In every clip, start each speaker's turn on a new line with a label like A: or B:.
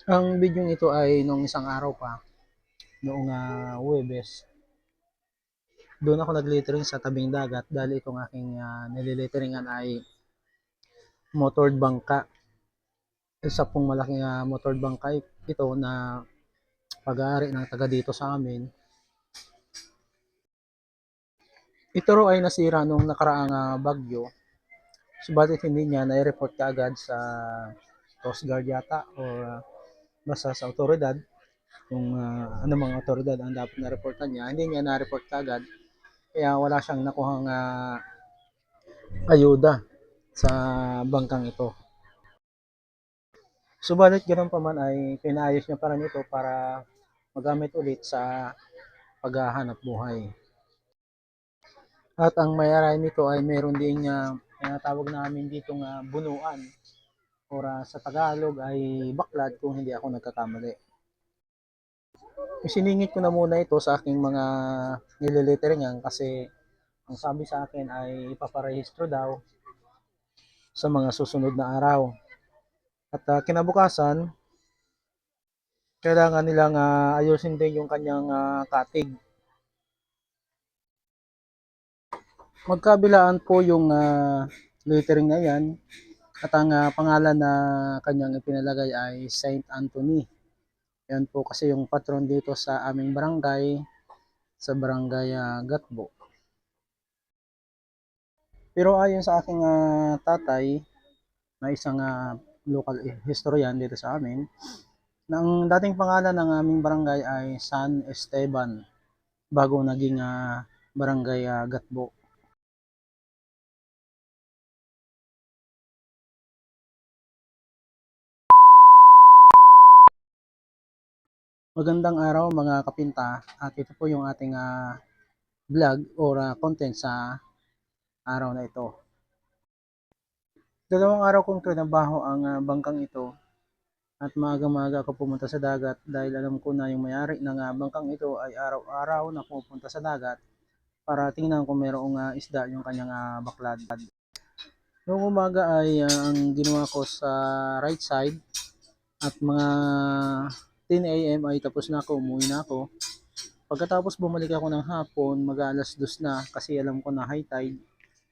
A: Ang bidyong ito ay nung isang araw pa, noong Huwebes. Doon ako naglittering sa tabing dagat dahil itong aking nililitteringan ay motored bangka. Isa pong malaking motored bangka ito na pag-aari ng taga dito sa amin. Ito raw ay nasira nung nakaraang bagyo. Subalit hindi niya na-report kaagad sa Coast Guard yata o basta sa otoridad. Kung anumang otoridad ang dapat na-reportan niya, hindi niya na-report kaagad. Kaya wala siyang nakuhang ayuda sa bangkang ito. Subalit ganoon pa man ay pinaayos niya pa rin ito para magamit ulit sa paghahanap buhay. At ang may-ari nito ay meron ding tinatawag namin dito nga bunuan or sa Tagalog ay baklad kung hindi ako nagkakamali. Isiningit ko na muna ito sa aking mga nililitteringan kasi ang sabi sa akin ay ipaparehistro daw sa mga susunod na araw. At kinabukasan, kailangan nilang ayusin din yung kanyang katig. Magkabilaan po yung lettering na yan at ang pangalan na kanyang ipinalagay ay Saint Anthony. Yan po kasi yung patron dito sa aming barangay, sa barangay Gatbo. Pero ayon sa aking tatay, na isang local historian dito sa amin, na ang dating pangalan ng aming barangay ay San Esteban bago naging barangay Gatbo. Magandang araw mga kapinta at ito po yung ating vlog or content sa araw na ito. Dalawang araw kong trinabaho ang bangkang ito at maaga-maaga ako pumunta sa dagat dahil alam ko na yung may-ari ng bangkang ito ay araw-araw na pupunta sa dagat para tingnan kung mayroong isda yung kanyang baklad. Noong umaga ay ang ginawa ko sa right side at mga 10 a.m. ay tapos na ako, umuwi na ako. Pagkatapos bumalik ako ng hapon, mag-alas 2 na kasi alam ko na high tide,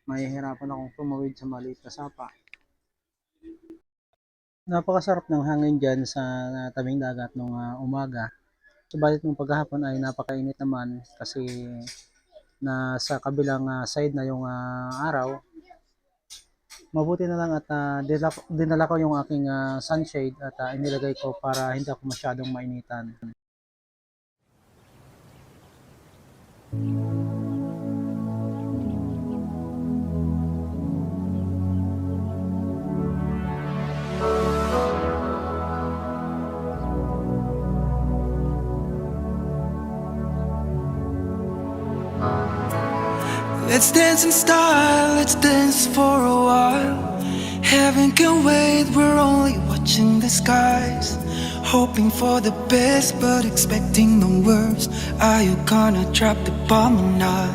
A: mahihirapan akong tumawid sa maliit na sapa. Napakasarap ng hangin dyan sa tabing dagat nung umaga. Subalit nung paghapon ay napakainit naman kasi sa kabilang side na yung araw. Mabuti na lang at dinala ko yung aking sunshade at inilagay ko para hindi ako masyadong mainitan.
B: Let's dance in style, let's dance for a while. Heaven can wait, we're only watching the skies. Hoping for the best, but expecting the worst. Are you gonna drop the bomb or not?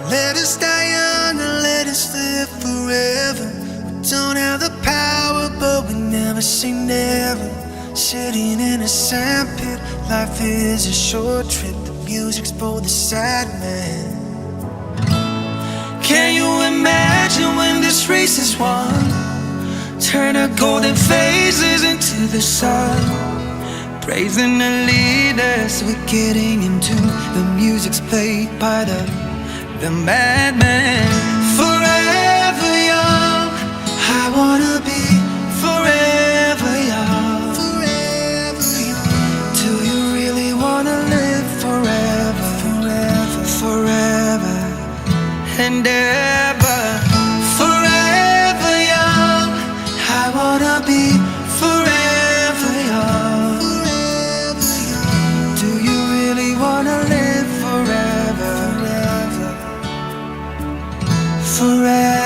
B: Let us die young and let us live forever. We don't have the power, but we never say never. Sitting in a sandpit, life is a short trip. Music's for the sad man. Can you imagine when this race is won? Turn our golden faces into the sun. Praising the leaders, we're getting into the music's played by the madman. Forever young, I wanna be forever young. Forever young. Do you really wanna live forever? Forever, forever and ever. Forever young, I wanna be forever young. Forever young. Do you really wanna live forever? Forever, forever.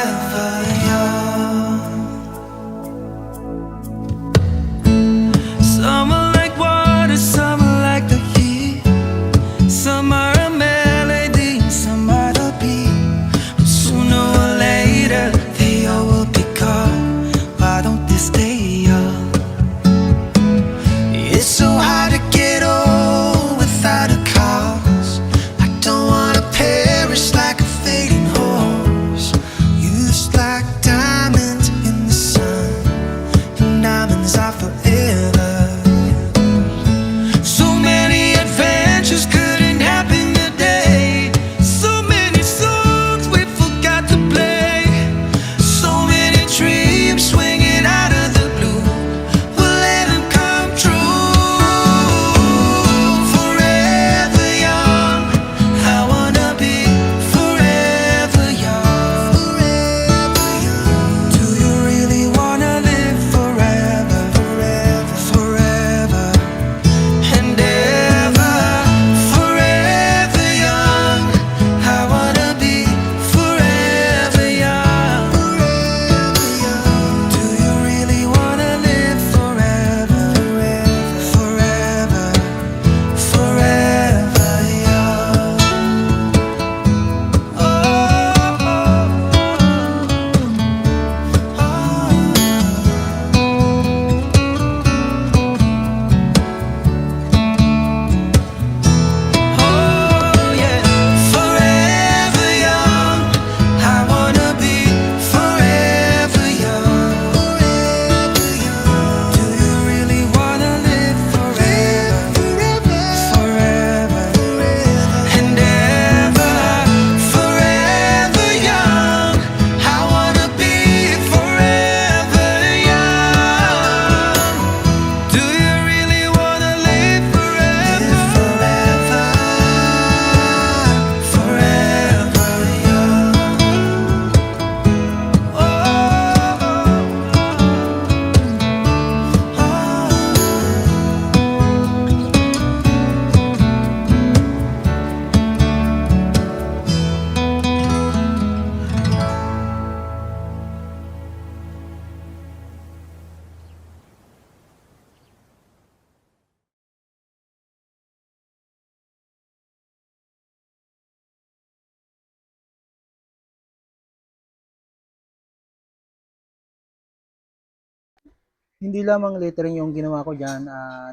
A: Hindi lamang lettering yung ginawa ko diyan,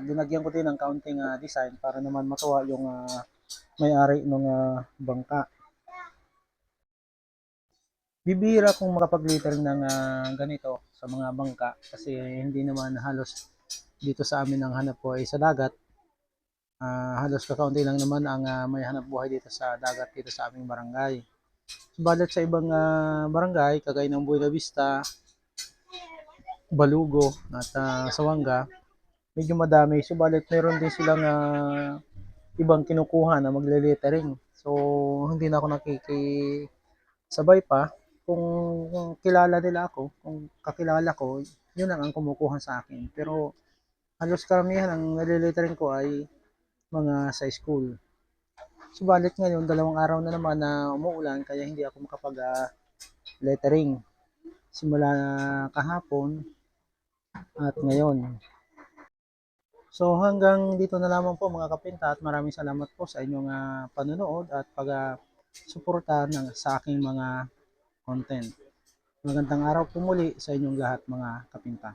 A: linagyan ko din ng kaunting design para naman matuwa yung may-ari ng bangka. Bibihira akong makapag-lettering ng ganito sa mga bangka kasi hindi naman halos dito sa amin ang hanap buhay sa dagat. Halos kakaunti lang naman ang may hanap buhay dito sa dagat dito sa aming barangay. Subalit sa ibang barangay kagaya ng Buena Vista, Balugo at Sawanga, medyo madami. Subalit meron din silang ibang kinukuha na magle-lettering. So hindi na ako nakikisabay pa. Kung kilala nila ako, kung kakilala ko, yun lang ang kumukuha sa akin. Pero halos karamihan ang nalilitering ko ay mga sa school. Subalit ngayon, 2 araw na naman na umuulan kaya hindi ako makapag-lettering. Simula kahapon at ngayon. So hanggang dito na lamang po mga kapinta at maraming salamat po sa inyong panonood at pag-suporta sa aking mga content. Magandang araw po muli sa inyong lahat mga kapinta.